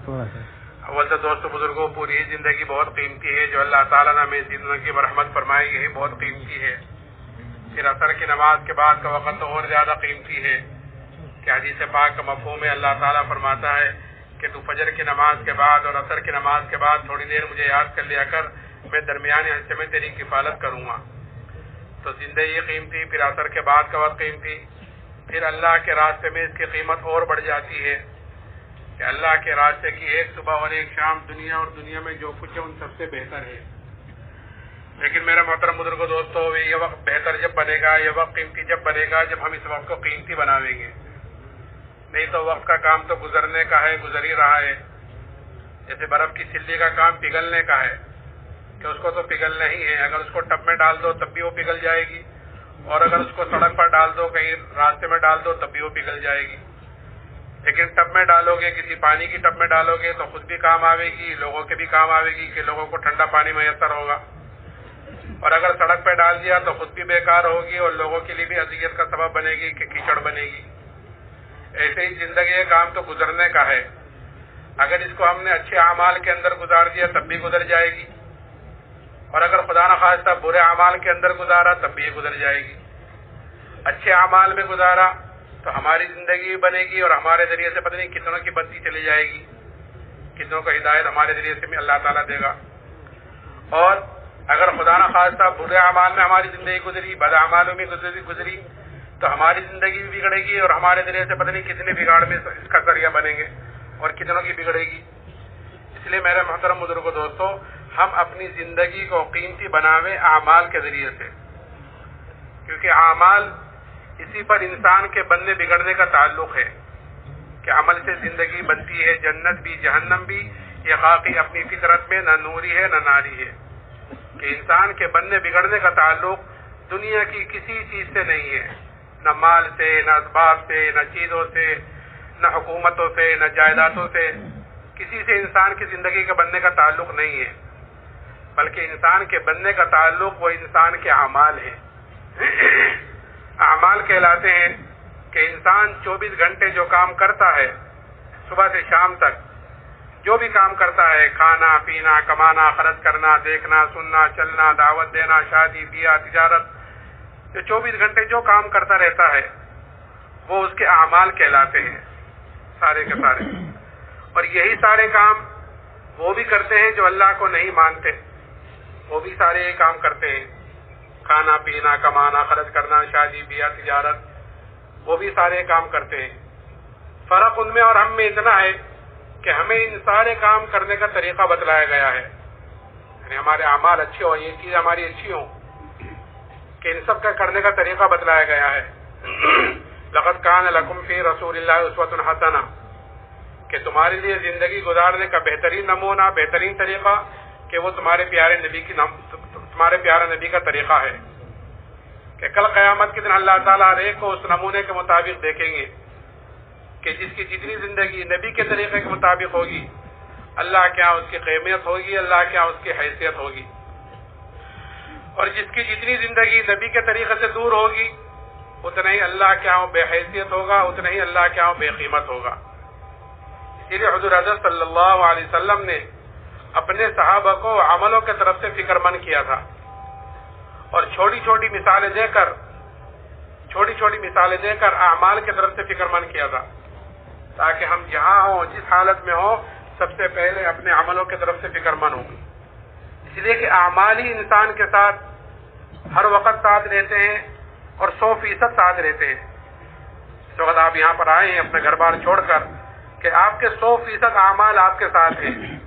اول تو دوستوں بزرگوں، پوری زندگی بہت قیمتی ہے، جو اللہ تعالیٰ نے ہمیں زندگی پر رحمت فرمائی ہے بہت قیمتی ہے۔ پھر عصر کی نماز کے بعد کا وقت تو اور زیادہ قیمتی ہے کہ حدیث پاک کا مفہوم ہے، اللہ تعالیٰ فرماتا ہے کہ تو فجر کی نماز کے بعد اور عصر کی نماز کے بعد تھوڑی دیر مجھے یاد کر لیا کر، میں درمیانے حصے میں تیری کفالت کروں گا۔ تو زندگی قیمتی، پھر عصر کے بعد کا وقت قیمتی، پھر اللہ کے راستے میں اس کی قیمت اور بڑھ جاتی ہے کہ اللہ کے راستے کی ایک صبح اور ایک شام دنیا اور دنیا میں جو کچھ ہے ان سب سے بہتر ہے۔ لیکن میرے محترم بزرگوں دوستوں، یہ وقت بہتر جب بنے گا، یہ وقت قیمتی جب بنے گا جب ہم اس وقت کو قیمتی بناویں گے، نہیں تو وقت کا کام تو گزرنے کا ہے، گزر ہی رہا ہے۔ جیسے برف کی سلی کا کام پگھلنے کا ہے کہ اس کو تو پگھلنا ہی ہے، اگر اس کو ٹب میں ڈال دو تب بھی وہ پگھل جائے گی، اور اگر اس کو سڑک پر ڈال دو، کہیں راستے میں ڈال دو تب بھی وہ پگھل جائے گی۔ لیکن ٹب میں ڈالو گے، کسی پانی کی ٹب میں ڈالو گے تو خود بھی کام آئے گی، لوگوں کے بھی کام آئے گی کہ لوگوں کو ٹھنڈا پانی میسر ہوگا، اور اگر سڑک پہ ڈال دیا تو خود بھی بیکار ہوگی اور لوگوں کے لیے بھی اذیت کا سبب بنے گی کہ کیچڑ بنے گی۔ ایسے ہی زندگی کا کام تو گزرنے کا ہے، اگر اس کو ہم نے اچھے اعمال کے اندر گزار دیا تب بھی گزر جائے گی، اور اگر خدا نخواستہ برے اعمال کے اندر گزارا تب بھی یہ گزر جائے گی۔ اچھے اعمال میں گزارا تو ہماری زندگی بھی بنے گی اور ہمارے ذریعے سے پتہ نہیں کتنوں کی بستی چلی جائے گی، کتنوں کو ہدایت ہمارے ذریعے سے بھی اللہ تعالیٰ دے گا۔ اور اگر خدا نخواستہ برے اعمال میں ہماری زندگی گزری، بد اعمالوں میں گزری تو ہماری زندگی بھی بگڑے گی اور ہمارے ذریعے سے پتہ نہیں کتنے بگاڑ میں اس کا ذریعہ بنیں گے اور کتنوں کی بگڑے گی۔ اس لیے میرے محترم بزرگوں دوستوں، ہم اپنی زندگی کو قیمتی بناویں اعمال کے ذریعے سے، کیونکہ اعمال اسی پر انسان کے بننے بگڑنے کا تعلق ہے کہ عمل سے زندگی بنتی ہے، جنت بھی جہنم بھی۔ یہ خاقی اپنی فطرت میں نہ نوری ہے نہ ناری ہے کہ انسان کے بننے بگڑنے کا تعلق دنیا کی کسی چیز سے نہیں ہے، نہ مال سے، نہ اسباب سے، نہ چیزوں سے، نہ حکومتوں سے، نہ جائیدادوں سے، کسی سے انسان کی زندگی کے بننے کا تعلق نہیں ہے، بلکہ انسان کے بننے کا تعلق وہ انسان کے اعمال ہے۔ اعمال کہلاتے ہیں کہ انسان 24 گھنٹے جو کام کرتا ہے، صبح سے شام تک جو بھی کام کرتا ہے، کھانا پینا، کمانا، خرچ کرنا، دیکھنا، سننا، چلنا، دعوت دینا، شادی بیاہ، تجارت، جو 24 گھنٹے جو کام کرتا رہتا ہے وہ اس کے اعمال کہلاتے ہیں سارے کے سارے۔ اور یہی سارے کام وہ بھی کرتے ہیں جو اللہ کو نہیں مانتے، وہ بھی سارے یہ کام کرتے ہیں، کھانا پینا، کمانا، خرچ کرنا، شادی بیاہ، تجارت، وہ بھی سارے کام کرتے ہیں۔ فرق ان میں اور ہم میں اتنا ہے کہ ہمیں ان سارے کام کرنے کا طریقہ بتلایا گیا ہے، یعنی ہمارے اعمال اچھے ہوں، یہ چیز ہماری اچھی ہوں کہ ان سب کا کرنے کا طریقہ بتلایا گیا ہے۔ لقد کان لکم فی رسول اللہ اسوۃ حسنہ، کہ تمہارے لیے زندگی گزارنے کا بہترین نمونہ، بہترین طریقہ کہ وہ تمہارے پیارے نبی کا طریقہ ہے کہ کل قیامت کے دن اللہ تعالیٰ ہر ایک کو اس نمونے کے مطابق دیکھیں گے کہ جس کی جتنی زندگی نبی کے طریقے کے مطابق ہوگی، اللہ کیا اس کی قیمت ہوگی، اللہ کیا اس کی حیثیت ہوگی، اور جس کی جتنی زندگی نبی کے طریقے سے دور ہوگی اتنا ہی اللہ کیا ہو بے حیثیت ہوگا، اتنا ہی اللہ کیا ہو بے قیمت ہوگا۔ اسی لیے حضور حضرت صلی اللہ علیہ وسلم نے اپنے صحابہ کو عملوں کے طرف سے فکر مند کیا تھا، اور چھوٹی چھوٹی مثالیں دے کر اعمال کی طرف سے فکر مند کیا تھا، تاکہ ہم جہاں ہوں، جس حالت میں ہوں، سب سے پہلے اپنے عملوں کی طرف سے فکر مند ہوں۔ اس لیے کہ اعمال ہی انسان کے ساتھ ہر وقت ساتھ رہتے ہیں اور 100% ساتھ رہتے ہیں۔ اس وقت آپ یہاں پر آئے ہیں اپنے گھر بار چھوڑ کر کہ آپ کے 100% اعمال آپ کے ساتھ ہیں،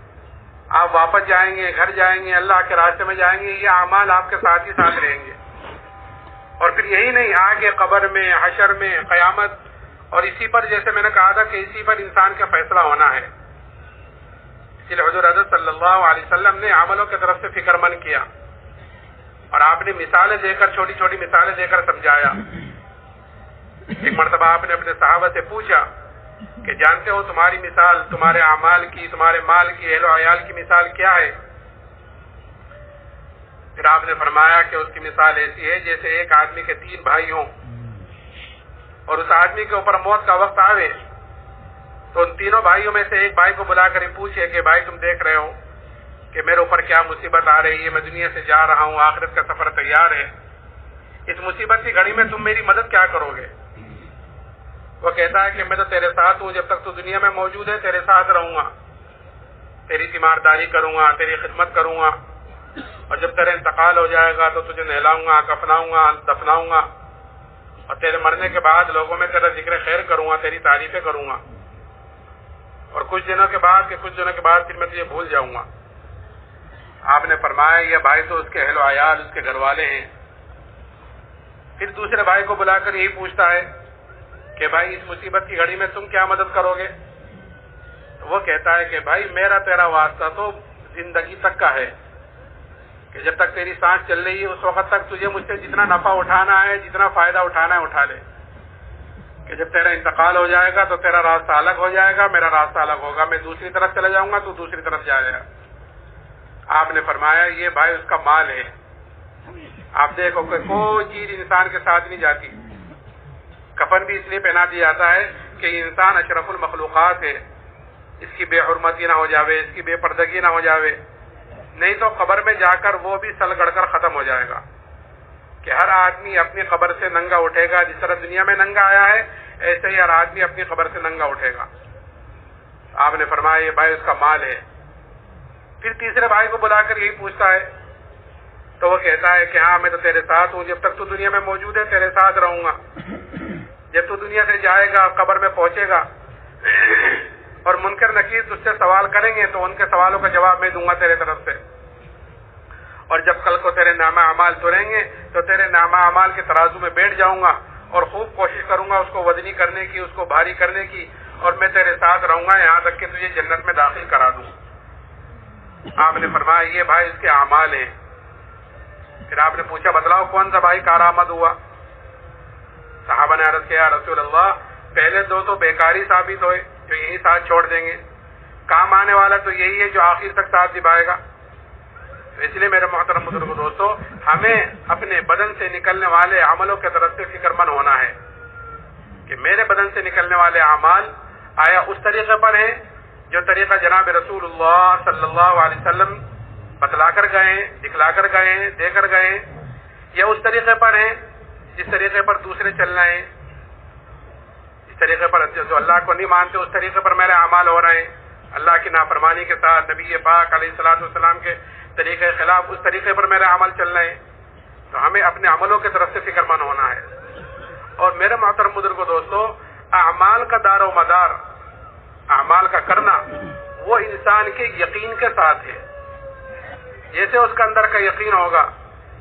آپ واپس جائیں گے، گھر جائیں گے، اللہ کے راستے میں جائیں گے، یہ اعمال آپ کے ساتھ ہی ساتھ رہیں گے۔ اور پھر یہی نہیں، آگے قبر میں، حشر میں، قیامت، اور اسی پر جیسے میں نے کہا تھا کہ اسی پر انسان کا فیصلہ ہونا ہے۔ اس لیے حضور حضرت صلی اللہ علیہ وسلم نے عملوں کی طرف سے فکر مند کیا، اور آپ نے مثالیں دے کر، چھوٹی چھوٹی مثالیں دے کر سمجھایا۔ ایک مرتبہ آپ نے اپنے صحابہ سے پوچھا کہ جانتے ہو تمہاری مثال، تمہارے اعمال کی، تمہارے مال کی، اہل و عیال کی مثال کیا ہے؟ پھر آپ نے فرمایا کہ اس کی مثال ایسی ہے جیسے ایک آدمی کے 3 بھائی ہوں، اور اس آدمی کے اوپر موت کا وقت آوے تو ان تینوں بھائیوں میں سے ایک بھائی کو بلا کر پوچھے کہ بھائی تم دیکھ رہے ہو کہ میرے اوپر کیا مصیبت آ رہی ہے، میں دنیا سے جا رہا ہوں، آخرت کا سفر تیار ہے، اس مصیبت کی گھڑی میں تم میری مدد کیا کرو گے؟ وہ کہتا ہے کہ میں تو تیرے ساتھ ہوں، جب تک تو دنیا میں موجود ہے تیرے ساتھ رہوں گا، تیری تیمارداری کروں گا، تیری خدمت کروں گا، اور جب تیرا انتقال ہو جائے گا تو تجھے نہلاؤں گا، کفناؤں گا، دفناؤں گا، اور تیرے مرنے کے بعد لوگوں میں تیرا ذکر خیر کروں گا، تیری تعریفیں کروں گا، اور کچھ دنوں کے بعد پھر میں تجھے بھول جاؤں گا۔ آپ نے فرمایا یہ بھائی تو اس کے اہل و عیال، اس کے گھر والے ہیں۔ پھر دوسرے بھائی کو بلا کر یہی پوچھتا ہے کہ بھائی اس مصیبت کی گھڑی میں تم کیا مدد کرو گے؟ وہ کہتا ہے کہ بھائی میرا تیرا واسطہ تو زندگی تک کا ہے، کہ جب تک تیری سانس چل رہی ہے اس وقت تک تجھے مجھ سے جتنا نفع اٹھانا ہے، جتنا فائدہ اٹھانا ہے اٹھا لے، کہ جب تیرا انتقال ہو جائے گا تو تیرا راستہ الگ ہو جائے گا، میرا راستہ الگ ہوگا، میں دوسری طرف چلا جاؤں گا تو دوسری طرف جائے گا۔ آپ نے فرمایا یہ بھائی اس کا مال ہے۔ آپ دیکھو کہ کوئی چیز انسان کے ساتھ نہیں جاتی، کفن بھی اس لیے پہنا دیا جاتا ہے کہ انسان اشرف المخلوقات ہے، اس کی بے حرمتی نہ ہو جاوے، اس کی بے پردگی نہ ہو جاوے، نہیں تو قبر میں جا کر وہ بھی سل گڑ کر ختم ہو جائے گا، کہ ہر آدمی اپنی قبر سے ننگا اٹھے گا، جس طرح دنیا میں ننگا آیا ہے ایسے ہی ہر آدمی اپنی قبر سے ننگا اٹھے گا۔ آپ نے فرمایا یہ بھائی اس کا مال ہے۔ پھر تیسرے بھائی کو بلا کر یہی پوچھتا ہے تو وہ کہتا ہے کہ ہاں میں تو تیرے ساتھ ہوں، جب تک تو دنیا میں موجود ہے تیرے ساتھ رہوں گا، جب تو دنیا سے جائے گا، قبر میں پہنچے گا اور منکر نکیر تجھ سے سوال کریں گے تو ان کے سوالوں کا جواب میں دوں گا تیرے طرف سے، اور جب کل کو تیرے نامہ اعمال تلیں گے تو تیرے نامہ اعمال کے ترازو میں بیٹھ جاؤں گا اور خوب کوشش کروں گا اس کو وزنی کرنے کی، اس کو بھاری کرنے کی، اور میں تیرے ساتھ رہوں گا یہاں تک کہ تجھے جنت میں داخل کرا دوں۔ آپ نے فرمایا یہ بھائی اس کے اعمال ہیں۔ پھر آپ نے پوچھا بتلاؤ کون سا بھائی کارآمد ہوا؟ صحابہ نے عرض کیا رسول اللہ پہلے دو تو بیکاری ثابت ہوئے جو یہی ساتھ چھوڑ دیں گے، کام آنے والا تو یہی ہے جو آخر تک ساتھ نبھائے گا۔ تو اس لیے میرے محترم بزرگ دوستو، ہمیں اپنے بدن سے نکلنے والے عملوں کی طرف سے فکر مند ہونا ہے کہ میرے بدن سے نکلنے والے اعمال آیا اس طریقے پر ہیں جو طریقہ جناب رسول اللہ صلی اللہ علیہ وسلم بتلا کر گئے، دکھلا کر گئے، دے کر گئے، یا اس طریقے پر ہیں جس طریقے پر دوسرے چل رہے ہیں، اس طریقے پر جو اللہ کو نہیں مانتے اس طریقے پر میرے اعمال ہو رہے ہیں، اللہ کی نافرمانی کے ساتھ نبی پاک علیہ الصلوۃ والسلام کے طریقے کے خلاف اس طریقے پر میرے عمل چل رہے ہیں۔ تو ہمیں اپنے عملوں کی طرف سے فکر مند ہونا ہے۔ اور میرے محترم بزرگوں دوستو، اعمال کا دار و مدار، اعمال کا کرنا وہ انسان کے یقین کے ساتھ ہے۔ جیسے اس کا اندر کا یقین ہوگا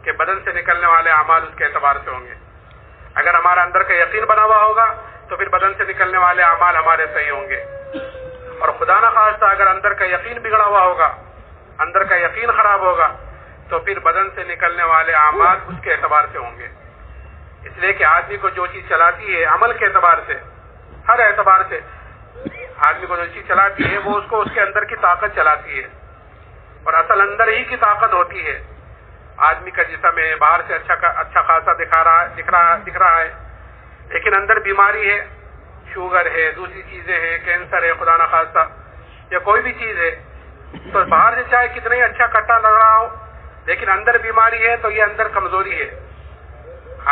کہ بدن سے نکلنے والے اعمال اس کے اعتبار سے ہوں گے، اگر ہمارا اندر کا یقین بنا ہوا ہوگا تو پھر بدن سے نکلنے والے اعمال ہمارے صحیح ہوں گے، اور خدا نہ خواستہ اگر اندر کا یقین بگڑا ہوا ہوگا، اندر کا یقین خراب ہوگا تو پھر بدن سے نکلنے والے اعمال اس کے اعتبار سے ہوں گے۔ اس لیے کہ آدمی کو جو چیز چلاتی ہے عمل کے اعتبار سے، ہر اعتبار سے آدمی کو جو چیز چلاتی ہے وہ اس کو اس کے اندر کی طاقت چلاتی ہے، اور اصل اندر ہی کی طاقت ہوتی ہے۔ آدمی کا جسم ہے باہر سے اچھا خاصا دکھ رہا ہے، لیکن اندر بیماری ہے، شوگر ہے، دوسری چیزیں ہیں، کینسر ہے خدا نہ خواستہ، یا کوئی بھی چیز ہے، تو باہر سے چاہے کتنا ہی اچھا کٹا لگ رہا ہو لیکن اندر بیماری ہے تو یہ اندر کمزوری ہے،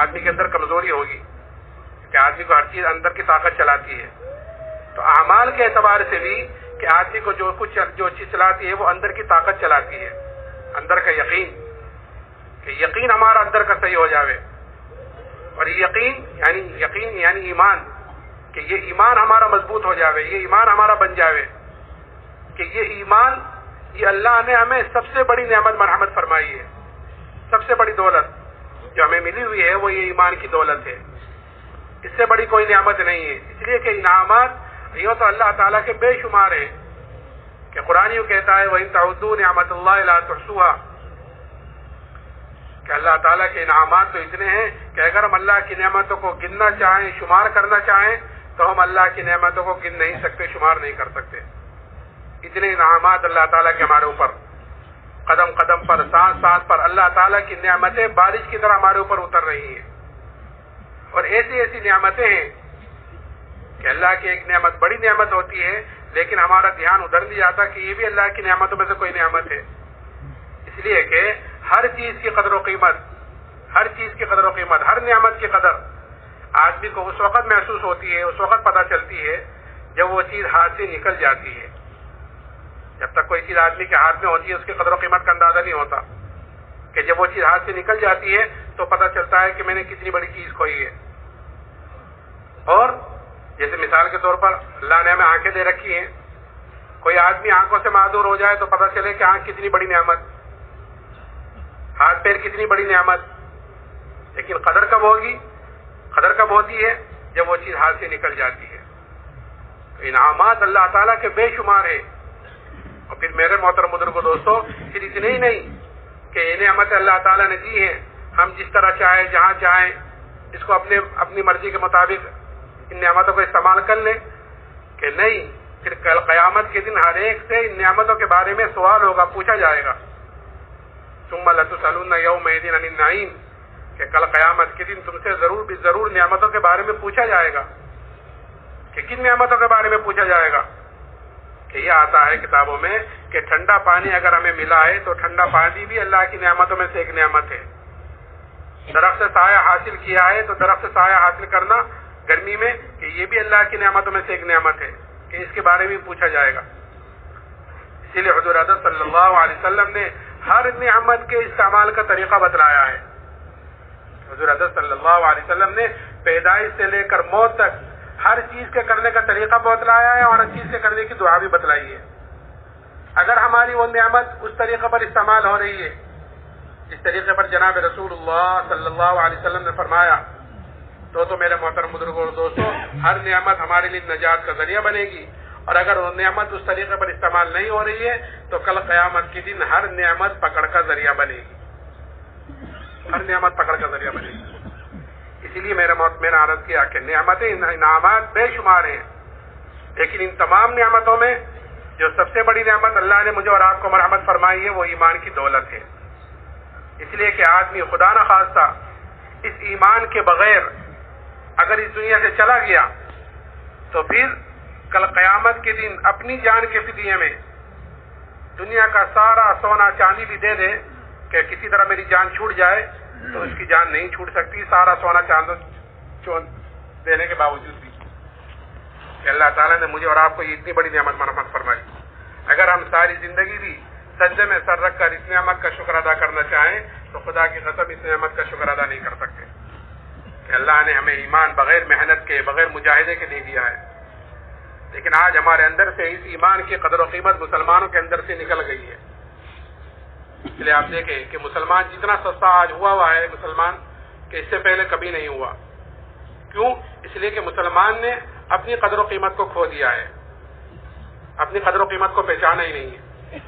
آدمی کے اندر کمزوری ہوگی کہ آدمی کو ہر چیز اندر کی طاقت چلاتی ہے۔ تو اعمال کے اعتبار سے بھی کہ آدمی کو جو چیز چلاتی ہے وہ اندر کی طاقت چلاتی ہے، اندر کا یقین، کہ یقین ہمارا اندر کا صحیح ہو جاوے، اور یقین یعنی ایمان، کہ یہ ایمان ہمارا مضبوط ہو جاوے، یہ ایمان ہمارا بن جاوے، کہ یہ ایمان یہ اللہ نے ہمیں سب سے بڑی نعمت مرحمت فرمائی ہے، سب سے بڑی دولت جو ہمیں ملی ہوئی ہے وہ یہ ایمان کی دولت ہے، اس سے بڑی کوئی نعمت نہیں ہے۔ اس لیے کہ انعامات یوں تو اللہ تعالیٰ کے بے شمار ہیں، کہ قرآن یوں کہتا ہے وَإِن تَعُدُّوا نِعْمَتَ اللَّهِ لَا تُحْصُوهَا، کہ اللہ تعالیٰ کے انعامات تو اتنے ہیں کہ اگر ہم اللہ کی نعمتوں کو گننا چاہیں، شمار کرنا چاہیں تو ہم اللہ کی نعمتوں کو گن نہیں سکتے، شمار نہیں کر سکتے۔ اتنے انعامات اللہ تعالیٰ کے ہمارے اوپر، قدم قدم پر، سانس سانس پر اللہ تعالیٰ کی نعمتیں بارش کی طرح ہمارے اوپر اتر رہی ہیں، اور ایسی ایسی نعمتیں ہیں کہ اللہ کی ایک نعمت بڑی نعمت ہوتی ہے، لیکن ہمارا دھیان ادھر نہیں جاتا کہ یہ بھی اللہ کی نعمتوں میں سے کوئی نعمت ہے. اس لیے کہ ہر چیز کی قدر و قیمت، ہر چیز کی قدر و قیمت، ہر نعمت کی قدر آدمی کو اس وقت محسوس ہوتی ہے، اس وقت پتہ چلتی ہے جب وہ چیز ہاتھ سے نکل جاتی ہے. جب تک کوئی چیز آدمی کے ہاتھ میں ہوتی ہے اس کی قدر و قیمت کا اندازہ نہیں ہوتا، کہ جب وہ چیز ہاتھ سے نکل جاتی ہے تو پتہ چلتا ہے کہ میں نے کتنی بڑی چیز کھوئی ہے. اور جیسے مثال کے طور پر اللہ نے ہمیں آنکھیں دے رکھی ہیں، کوئی آدمی آنکھوں سے معذور ہو جائے تو پتہ چلے کہ آنکھ کتنی بڑی نعمت، ہاتھ پیر کتنی بڑی نعمت. لیکن قدر کب ہوگی؟ قدر کب ہوتی ہے؟ جب وہ چیز ہاتھ سے نکل جاتی ہے. تو انعامات اللہ تعالیٰ کے بے شمار ہیں. اور پھر میرے محترم بزرگوں دوستو، پھر اتنے ہی نہیں کہ یہ نعمت اللہ تعالیٰ نے دی ہے، ہم جس طرح چاہیں جہاں چاہیں اس کو اپنی مرضی کے مطابق ان نعمتوں کو استعمال کر لیں، کہ نہیں، پھر کل قیامت کے دن ہر ایک سے ان نعمتوں کے بارے میں سوال ہوگا، پوچھا جائے گا. ثم لتسألن یومئذ عن النعیم، کہ کل قیامت کے دن تم سے ضرور نعمتوں کے بارے میں پوچھا جائے گا. کہ کن نعمتوں کے بارے میں پوچھا جائے گا؟ کہ یہ آتا ہے کتابوں میں کہ ٹھنڈا پانی اگر ہمیں ملا ہے تو ٹھنڈا پانی بھی اللہ کی نعمتوں میں سے ایک نعمت ہے. درخت سے سایہ حاصل کیا ہے تو درخت سے سایہ حاصل کرنا گرمی میں، کہ یہ بھی اللہ کی نعمتوں میں سے ایک نعمت ہے، کہ اس کے بارے میں پوچھا جائے گا. اسی لیے حضور اعظم صلی اللہ علیہ وسلم نے ہر نعمت کے استعمال کا طریقہ بتلایا ہے. حضور اعظم صلی اللہ علیہ وسلم نے پیدائش سے لے کر موت تک ہر چیز کے کرنے کا طریقہ بتلایا ہے، اور ہر چیز کے کرنے کی دعا بھی بتلائی ہے. اگر ہماری وہ نعمت اس طریقے پر استعمال ہو رہی ہے جس طریقے پر جناب رسول اللہ صلی اللہ علیہ وسلم نے فرمایا، تو میرے محترم بزرگوں اور دوستوں، ہر نعمت ہمارے لیے نجات کا ذریعہ بنے گی. اور اگر وہ نعمت اس طریقے پر استعمال نہیں ہو رہی ہے تو کل قیامت کے دن ہر نعمت پکڑ کا ذریعہ بنے گی، ہر نعمت پکڑ کا ذریعہ بنے گی. اسی لیے میں نے عرض کیا کہ نعمتیں، انعامات بے شمار ہیں، لیکن ان تمام نعمتوں میں جو سب سے بڑی نعمت اللہ نے مجھے اور آپ کو مرحمت فرمائی ہے وہ ایمان کی دولت ہے. اس لیے کہ آدمی خدا نہ خواستہ اس ایمان کے بغیر اگر اس دنیا سے چلا گیا تو پھر کل قیامت کے دن اپنی جان کے فدیے میں دنیا کا سارا سونا چاندی بھی دے دے کہ کسی طرح میری جان چھوٹ جائے تو اس کی جان نہیں چھوٹ سکتی، سارا سونا چاندی دینے کے باوجود بھی. کہ اللہ تعالیٰ نے مجھے اور آپ کو یہ اتنی بڑی نعمت مرحمت فرمائی. اگر ہم ساری زندگی بھی سجدے میں سر رکھ کر اس نعمت کا شکر ادا کرنا چاہیں تو خدا کی قسم اس نعمت کا شکر ادا نہیں کر سکتے کہ اللہ نے ہمیں ایمان بغیر محنت کے، بغیر مجاہدے کے دے دیا ہے. لیکن آج ہمارے اندر سے اس ایمان کی قدر و قیمت مسلمانوں کے اندر سے نکل گئی ہے. اس لیے آپ دیکھیں کہ مسلمان جتنا سستا آج ہوا ہے مسلمان، کہ اس سے پہلے کبھی نہیں ہوا. کیوں؟ اس لیے کہ مسلمان نے اپنی قدر و قیمت کو کھو دیا ہے، اپنی قدر و قیمت کو پہچانا ہی نہیں ہے.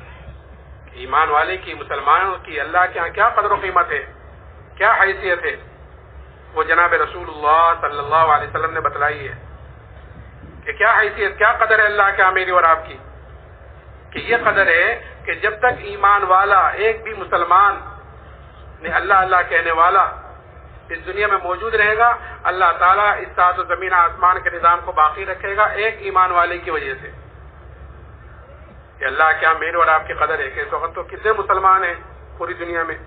ایمان والے کی، مسلمانوں کی اللہ کے ہاں کیا قدر و قیمت ہے، کیا حیثیت ہے، وہ جناب رسول اللہ صلی اللہ علیہ وسلم نے بتلائی ہے کہ کیا حیثیت، کیا قدر ہے اللہ کے ہاں میری اور آپ کی. کہ یہ قدر ہے کہ جب تک ایمان والا ایک بھی مسلمان نے اللہ اللہ کہنے والا اس دنیا میں موجود رہے گا، اللہ تعالیٰ اس سات و زمین آسمان کے نظام کو باقی رکھے گا ایک ایمان والے کی وجہ سے. کہ اللہ کیا میرے اور آپ کی قدر ہے کہ اس وقت تو کتنے مسلمان ہیں پوری دنیا میں،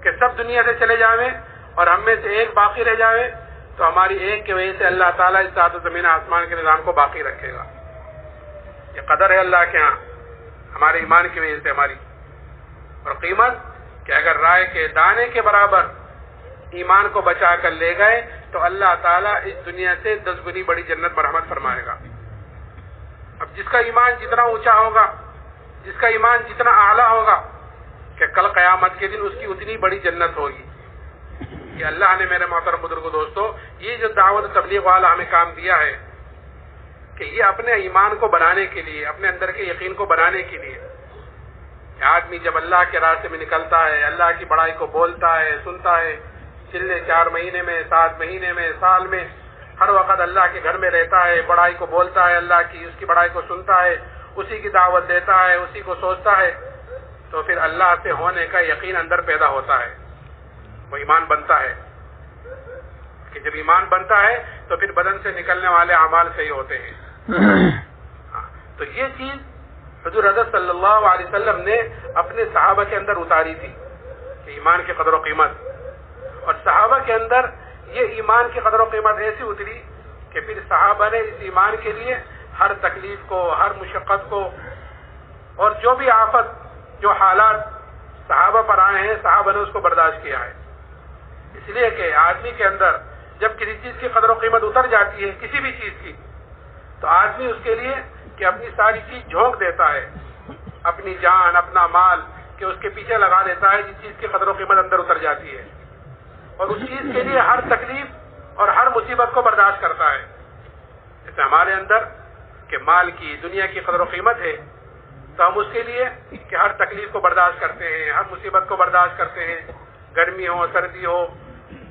کہ سب دنیا سے چلے جاویں اور ہم میں سے ایک باقی رہ جاوے تو ہماری ایک کی وجہ سے اللہ تعالیٰ اس سات و زمین آسمان کے نظام کو باقی رکھے گا. یہ قدر ہے اللہ کے ہاں ہمارے ایمان کی وجہ سے ہماری. اور قیمت کہ اگر رائے کے دانے کے برابر ایمان کو بچا کر لے گئے تو اللہ تعالیٰ اس دنیا سے 10 گنی بڑی جنت مرحمت فرمائے گا. اب جس کا ایمان جتنا اونچا ہوگا، جس کا ایمان جتنا اعلیٰ ہوگا، کہ کل قیامت کے دن اس کی اتنی بڑی جنت ہوگی. کہ اللہ نے میرے محترم بزرگوں دوستو یہ جو دعوت تبلیغ والا ہمیں کام دیا ہے کہ یہ اپنے ایمان کو بنانے کے لیے، اپنے اندر کے یقین کو بنانے کے لیے کہ آدمی جب اللہ کے راستے میں نکلتا ہے، اللہ کی بڑائی کو بولتا ہے، سنتا ہے، چلے 4 مہینے میں، 7 مہینے میں، سال میں، ہر وقت اللہ کے گھر میں رہتا ہے، بڑائی کو بولتا ہے، اللہ کی اس کی بڑائی کو سنتا ہے، اسی کی دعوت دیتا ہے، اسی کو سوچتا ہے، تو پھر اللہ سے ہونے کا یقین اندر پیدا ہوتا ہے، وہ ایمان بنتا ہے. کہ جب ایمان بنتا ہے تو پھر بدن سے نکلنے والے اعمال صحیح ہوتے ہیں. تو یہ چیز حضور حضرت صلی اللہ علیہ وسلم نے اپنے صحابہ کے اندر اتاری تھی کہ ایمان کی قدر و قیمت. اور صحابہ کے اندر یہ ایمان کی قدر و قیمت ایسی اتری کہ پھر صحابہ نے اس ایمان کے لیے ہر تکلیف کو، ہر مشقت کو، اور جو بھی آفت، جو حالات صحابہ پر آئے ہیں، صحابہ نے اس کو برداشت کیا ہے. اس لیے کہ آدمی کے اندر جب کسی چیز کی قدر و قیمت اتر جاتی ہے، کسی بھی چیز کی، تو آدمی اس کے لیے کہ اپنی ساری چیز جھونک دیتا ہے، اپنی جان، اپنا مال کہ اس کے پیچھے لگا دیتا ہے جس چیز کی قدر و قیمت اندر اتر جاتی ہے، اور اس چیز کے لیے ہر تکلیف اور ہر مصیبت کو برداشت کرتا ہے. جیسے ہمارے اندر کہ مال کی، دنیا کی قدر و قیمت ہے، تو ہم اس کے لیے کہ ہر تکلیف کو برداشت کرتے ہیں، ہر مصیبت کو برداشت کرتے ہیں، گرمی ہو، سردی ہو،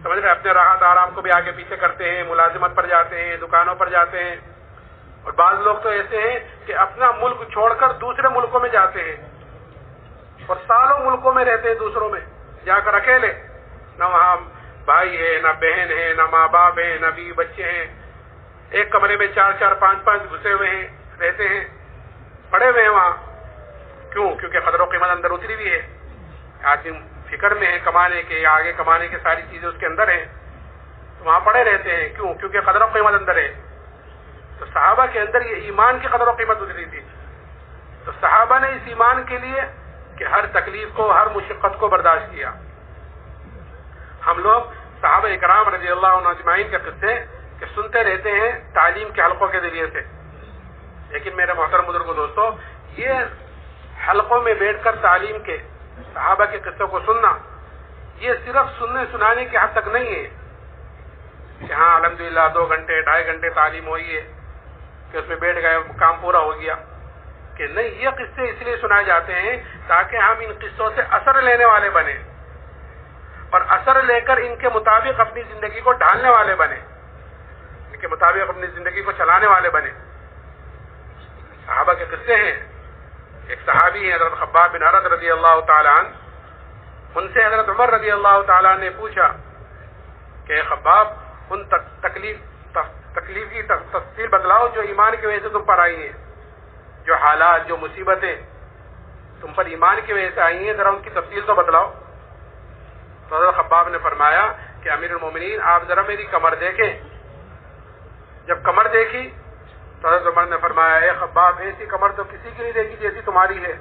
سمجھ رہے، اپنے راحت آرام کو بھی آگے پیچھے کرتے ہیں، ملازمت پر جاتے ہیں، دکانوں پر جاتے ہیں. اور بعض لوگ تو ایسے ہیں کہ اپنا ملک چھوڑ کر دوسرے ملکوں میں جاتے ہیں اور سالوں ملکوں میں رہتے ہیں، دوسروں میں جا کر اکیلے، نہ وہاں بھائی ہے، نہ بہن ہے، نہ ماں باپ ہیں، نہ بیوی بچے ہیں، ایک کمرے میں 4-4 5-5 گھسے ہوئے ہیں، رہتے ہیں، پڑے ہوئے ہیں وہاں. کیوں؟ کیونکہ قدر و قیمت اندر اتری ہوئی ہے. آدمی فکر میں ہے کمانے کے، یا آگے کمانے کے، ساری چیزیں اس کے اندر ہیں، تو وہاں پڑے رہتے ہیں. کیوں؟ کیونکہ قدر و قیمت اندر ہے. تو صحابہ کے اندر یہ ایمان کی قدر و قیمت اتری تھی. تو صحابہ نے اس ایمان کے لیے کہ ہر تکلیف کو، ہر مشقت کو برداشت کیا. ہم لوگ صحابہ اکرام رضی اللہ عنہ اجمعین کے قصے کہ سنتے رہتے ہیں تعلیم کے حلقوں کے ذریعے سے، لیکن میرے محترم بزرگوں، دوستو، یہ حلقوں میں بیٹھ کر تعلیم کے، صحابہ کے قصوں کو سننا، یہ صرف سننے سنانے کے حد تک نہیں ہے کہ ہاں الحمدللہ 2 گھنٹے 2.5 گھنٹے تعلیم ہوئی ہے کہ اس میں بیٹھ گئے، کام پورا ہو گیا. کہ نہیں، یہ قصے اس لیے سنائے جاتے ہیں تاکہ ہم ان قصوں سے اثر لینے والے بنے، اور اثر لے کر ان کے مطابق اپنی زندگی کو ڈھالنے والے بنے، ان کے مطابق اپنی زندگی کو چلانے والے بنے. صحابہ کے قصے ہیں. ایک صحابی ہیں حضرت خباب بن ارد رضی اللہ تعالیٰ عنہ، ان سے حضرت عمر رضی اللہ تعالیٰ نے پوچھا کہ خباب، ان تکلیف کی تفصیل بتلاؤ جو ایمان کی وجہ سے تم پر آئی ہیں، جو حالات، جو مصیبتیں تم پر ایمان کی وجہ سے آئی ہیں، ذرا ان کی تفصیل تو بتلاؤ. تو حضرت خباب نے فرمایا کہ امیر المومنین، آپ ذرا میری کمر دیکھیں. جب کمر دیکھی تو حضرت عمر نے فرمایا، اے خباب، ایسی کمر تو کسی کی نہیں دیکھی جیسی تمہاری ہے.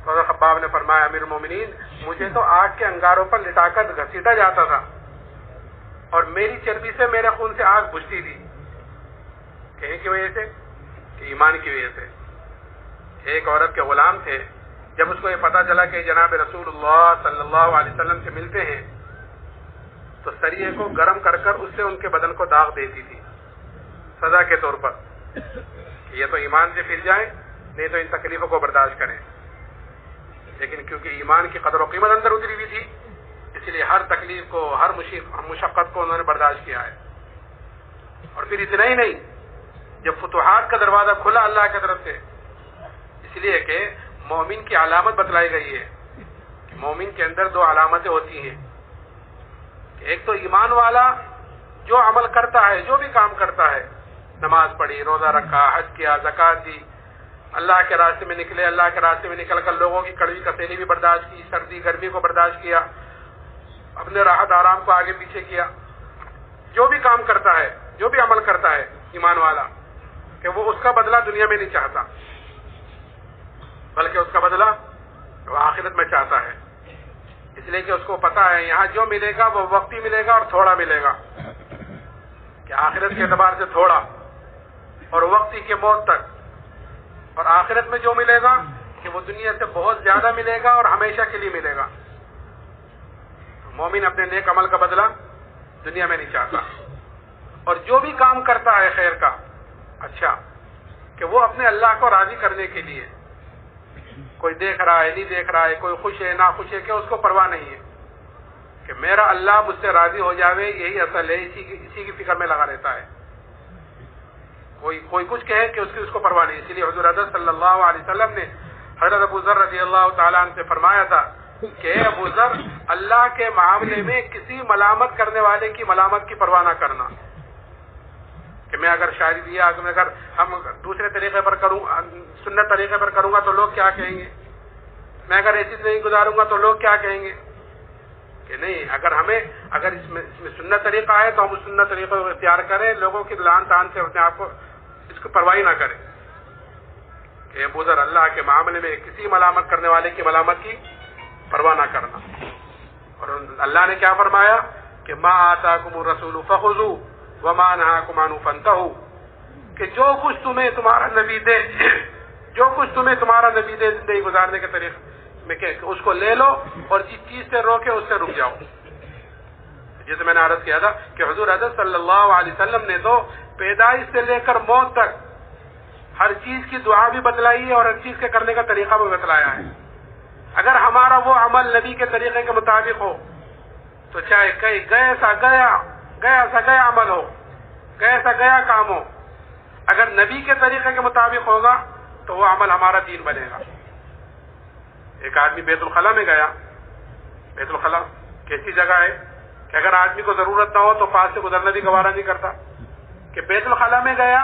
تو حضرت خباب نے فرمایا، امیر المومنین، مجھے تو آگ کے انگاروں پر لٹا کر گھسیٹا جاتا تھا اور میری چربی سے، میرے خون سے آگ بجھتی تھی. کہیں کی وجہ سے؟ کہ ایمان کی وجہ سے. ایک عورت کے غلام تھے، جب اس کو یہ پتا چلا کہ جناب رسول اللہ صلی اللہ علیہ وسلم سے ملتے ہیں تو سریے کو گرم کر کر اس سے ان کے بدن کو داغ دیتی تھی سزا کے طور پر کہ یہ تو ایمان سے پھر جائیں، نہیں تو ان تکلیفوں کو برداشت کریں. لیکن کیونکہ ایمان کی قدر و قیمت اندر اتری ہوئی تھی، اس لیے ہر تکلیف کو، ہر مشقت کو انہوں نے برداشت کیا ہے. اور پھر اتنا ہی نہیں، جب فتوحات کا دروازہ کھلا اللہ کی طرف سے، اس لیے کہ مومن کی علامت بتلائی گئی ہے کہ مومن کے اندر 2 علامتیں ہوتی ہیں. ایک تو ایمان والا جو عمل کرتا ہے، جو بھی کام کرتا ہے، نماز پڑھی، روزہ رکھا، حج کیا، زکات دی، اللہ کے راستے میں نکلے، اللہ کے راستے میں نکل کر لوگوں کی کڑوی کسیلی بھی برداشت کی، سردی گرمی کو برداشت کیا، اپنے راحت آرام کو آگے پیچھے کیا. جو بھی کام کرتا ہے، جو بھی عمل کرتا ہے ایمان والا، کہ وہ اس کا بدلہ دنیا میں نہیں چاہتا، بلکہ اس کا بدلہ وہ آخرت میں چاہتا ہے. اس لیے کہ اس کو پتا ہے یہاں جو ملے گا وہ وقتی ملے گا اور تھوڑا ملے گا، کہ آخرت کے اعتبار سے تھوڑا اور وقتی کے موت تک. اور آخرت میں جو ملے گا کہ وہ دنیا سے بہت زیادہ ملے گا اور ہمیشہ کے لیے ملے گا. مومن اپنے نیک عمل کا بدلہ دنیا میں نہیں چاہتا. اور جو بھی کام کرتا ہے خیر کا، اچھا، کہ وہ اپنے اللہ کو راضی کرنے کے لیے، کوئی دیکھ رہا ہے نہیں دیکھ رہا ہے، کوئی خوش ہے نہ خوش ہے، کہ اس کو پرواہ نہیں ہے کہ میرا اللہ مجھ سے راضی ہو جاوے، یہی اصل ہے، اسی کی فکر میں لگا رہتا ہے. کوئی کچھ کہے کہ اس کو پرواہ نہیں. اسی لیے حضور حضرت صلی اللہ علیہ وسلم نے حضرت ابو ذر رضی اللہ تعالیٰ عنہ سے فرمایا تھا کہ ابو ذر اللہ کے معاملے میں کسی ملامت کرنے والے کی ملامت کی پرواہ نہ کرنا، کہ میں اگر شاعری دیا، اگر ہم دوسرے طریقے پر کروں، سنت طریقے پر کروں گا تو لوگ کیا کہیں گے، میں اگر ایسی نہیں گزاروں گا تو لوگ کیا کہیں گے، کہ نہیں، اگر اس میں سنت طریقہ ہے تو ہم اس سنت طریقے کو اختیار کریں، لوگوں کی لان تان سے اپنے آپ کو اس کو پرواہ نہ کریں، کہ ابو ذر اللہ کے معاملے میں کسی ملامت کرنے والے کی ملامت کی پرواہ نہ کرنا۔ اور اللہ نے کیا فرمایا کہ ما آتاکم الرسول فخذوا وما نهاکم عنہ فانتہوا، کہ جو کچھ تمہیں تمہارا نبی دے زندگی گزارنے کے طریقے میں کہ اس کو لے لو، اور جس چیز سے روکے اس سے رک جاؤ۔ جیسے میں نے عرض کیا تھا کہ حضور حضرت صلی اللہ علیہ وسلم نے تو پیدائش سے لے کر موت تک ہر چیز کی دعا بھی بتلائی ہے اور ہر چیز کے کرنے کا طریقہ بھی بتلایا ہے۔ اگر ہمارا وہ عمل نبی کے طریقے کے مطابق ہو تو چاہے کہیں گیا سا گیا عمل ہو، گیا سا گیا کام ہو، اگر نبی کے طریقے کے مطابق ہوگا تو وہ عمل ہمارا دین بنے گا۔ ایک آدمی بیت الخلا میں گیا، بیت الخلا کیسی جگہ ہے کہ اگر آدمی کو ضرورت نہ ہو تو پاس سے گزرنا بھی گوارا نہیں کرتا، کہ بیت الخلا میں گیا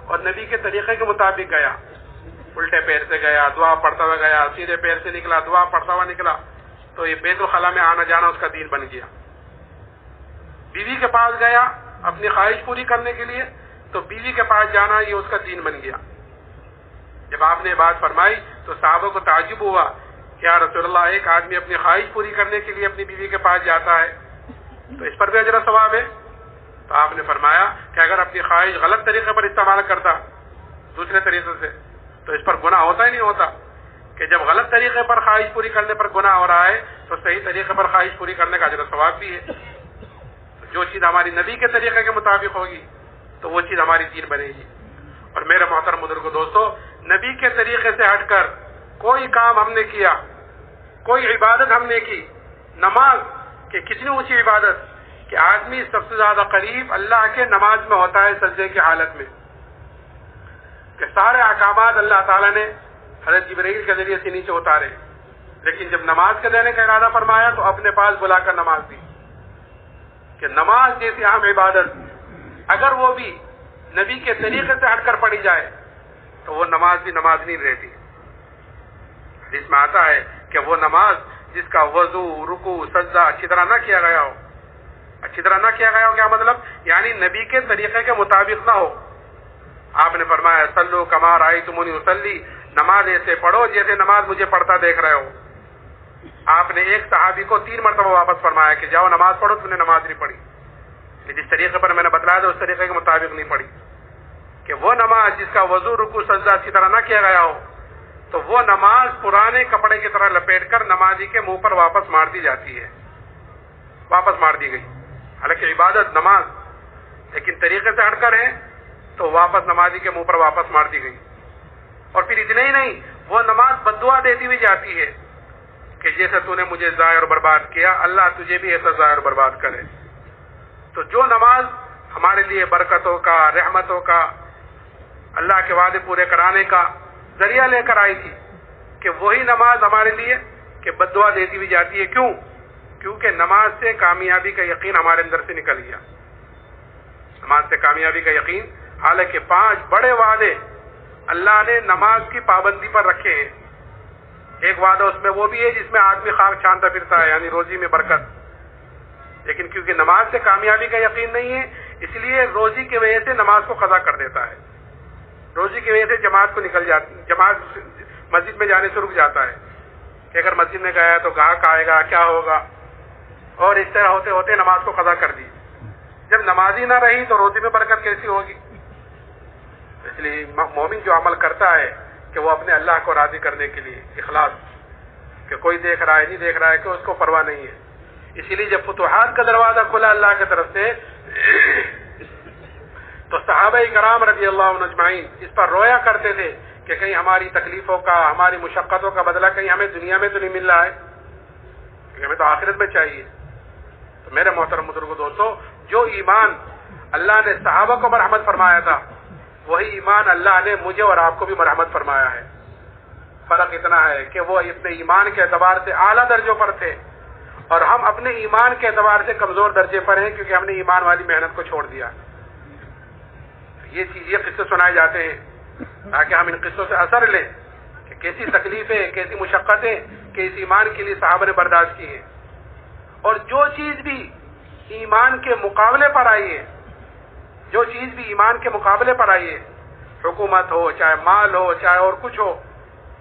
اور نبی کے طریقے کے مطابق گیا، الٹے پیر سے گیا، دعا پڑھتا ہوا گیا، سیدھے پیر سے نکلا، دعا پڑھتا ہوا نکلا، تو یہ بیت الخلا میں آنا جانا اس کا دین بن گیا۔ بیوی کے پاس گیا اپنی خواہش پوری کرنے کے لیے تو بیوی کے پاس جانا یہ اس کا دین بن گیا۔ جب آپ نے یہ بات فرمائی تو صحابہ کو تعجب ہوا، یا رسول اللہ، ایک آدمی اپنی خواہش پوری کرنے کے لیے اپنی بیوی کے پاس جاتا ہے تو اس پر بھی اجر و ثواب ہے؟ تو آپ نے فرمایا کہ اگر اپنی خواہش غلط طریقے پر استعمال کرتا، دوسرے طریقے سے، تو اس پر گناہ ہوتا ہی نہیں ہوتا، کہ جب غلط طریقے پر خواہش پوری کرنے پر گناہ ہو رہا ہے تو صحیح طریقے پر خواہش پوری کرنے کا اجر و ثواب بھی ہے۔ تو جو چیز ہماری نبی کے طریقے کے مطابق ہوگی تو وہ چیز ہماری دین بنے گی۔ اور میرے محترم بزرگو دوستو، نبی کے طریقے سے ہٹ کر کوئی کام ہم نے کیا، کوئی عبادت ہم نے کی، نماز کہ کتنی اونچی عبادت کہ آدمی سب سے زیادہ قریب اللہ کے نماز میں ہوتا ہے سجدے کی حالت میں، کہ سارے احکامات اللہ تعالیٰ نے حضرت جبرائیل کے ذریعے سے نیچے اتارے، لیکن جب نماز کے دینے کا ارادہ فرمایا تو اپنے پاس بلا کر نماز دی، کہ نماز جیسی اہم عبادت اگر وہ بھی نبی کے طریقے سے ہٹ کر پڑھی جائے تو وہ نماز بھی نماز نہیں رہتی۔ حدیث میں آتا ہے کہ وہ نماز جس کا وضو، رکوع، سجدہ اچھی طرح نہ کیا گیا ہو، کیا مطلب؟ یعنی نبی کے طریقے کے مطابق نہ ہو۔ آپ نے فرمایا صلو کما رأیتمونی اصلی، نماز ایسے پڑھو جیسے نماز مجھے پڑھتا دیکھ رہے ہو۔ آپ نے ایک صحابی کو 3 مرتبہ واپس فرمایا کہ جاؤ نماز پڑھو، تم نے نماز نہیں پڑھی، جس طریقے پر میں نے بتلایا تھا اس طریقے کے مطابق نہیں پڑھی، کہ وہ نماز جس کا وضو، رکوع، سجدہ اچھی طرح نہ کیا گیا ہو تو وہ نماز پرانے کپڑے کی طرح لپیٹ کر نمازی کے منہ پر واپس مار دی جاتی ہے، واپس مار دی گئی۔ حالانکہ عبادت نماز لیکن طریقے سے ہٹ کر ہے تو واپس نمازی کے منہ پر واپس مار دی گئی۔ اور پھر اتنا ہی نہیں، وہ نماز بددعا دیتی ہوئی جاتی ہے کہ جیسے تو نے مجھے ضائع اور برباد کیا، اللہ تجھے بھی ایسا ضائع اور برباد کرے۔ تو جو نماز ہمارے لیے برکتوں کا، رحمتوں کا، اللہ کے وعدے پورے کرانے کا ذریعہ لے کر آئی تھی، کہ وہی نماز ہمارے لیے کہ بددعا دیتی ہوئی جاتی ہے۔ کیوں؟ کیونکہ نماز سے کامیابی کا یقین ہمارے اندر سے نکل گیا، نماز سے کامیابی کا یقین۔ حالانکہ 5 بڑے وعدے اللہ نے نماز کی پابندی پر رکھے ہیں۔ ایک وعدہ اس میں وہ بھی ہے جس میں آدمی خاک چھانتا پھرتا ہے، یعنی روزی میں برکت، لیکن کیونکہ نماز سے کامیابی کا یقین نہیں ہے اس لیے روزی کی وجہ سے نماز کو قضا کر دیتا ہے، روزی کی وجہ سے جماعت مسجد میں جانے سے رک جاتا ہے کہ اگر مسجد میں گیا تو گاہک آئے گا، کیا ہوگا، اور اس طرح ہوتے ہوتے نماز کو قضا کر دی۔ جب نمازی نہ رہی تو روزی میں برکت کیسی ہوگی؟ اس لیے مومن جو عمل کرتا ہے کہ وہ اپنے اللہ کو راضی کرنے کے لیے اخلاص، کہ کوئی دیکھ رہا ہے نہیں دیکھ رہا ہے، کہ اس کو پرواہ نہیں ہے۔ اسی لیے جب فتوحات کا دروازہ کھلا اللہ کی طرف سے تو صحابہ کرام رضی اللہ عنہم اجمعین اس پر رویا کرتے تھے کہ کہیں ہماری تکلیفوں کا، ہماری مشقتوں کا بدلہ کہیں ہمیں دنیا میں تو نہیں مل رہا ہے، کہ ہمیں تو آخرت میں چاہیے۔ تو میرے محترم بزرگو دوستو، جو ایمان اللہ نے صحابہ کو مرحمت فرمایا تھا وہی ایمان اللہ نے مجھے اور آپ کو بھی مرحمت فرمایا ہے۔ فرق اتنا ہے کہ وہ اپنے ایمان کے اعتبار سے اعلیٰ درجوں پر تھے اور ہم اپنے ایمان کے اعتبار سے کمزور درجے پر ہیں کیونکہ ہم نے ایمان والی محنت کو چھوڑ دیا. یہ قصے سنائے جاتے ہیں تاکہ ہم ان قصوں سے اثر لیں کہ کیسی تکلیفیں کیسی مشقتیں کہ اس ایمان کے لیے صحابہ نے برداشت کی ہیں. اور جو چیز بھی ایمان کے مقابلے پر آئی ہے، جو چیز بھی ایمان کے مقابلے پر آئی ہے، حکومت ہو چاہے مال ہو چاہے اور کچھ ہو،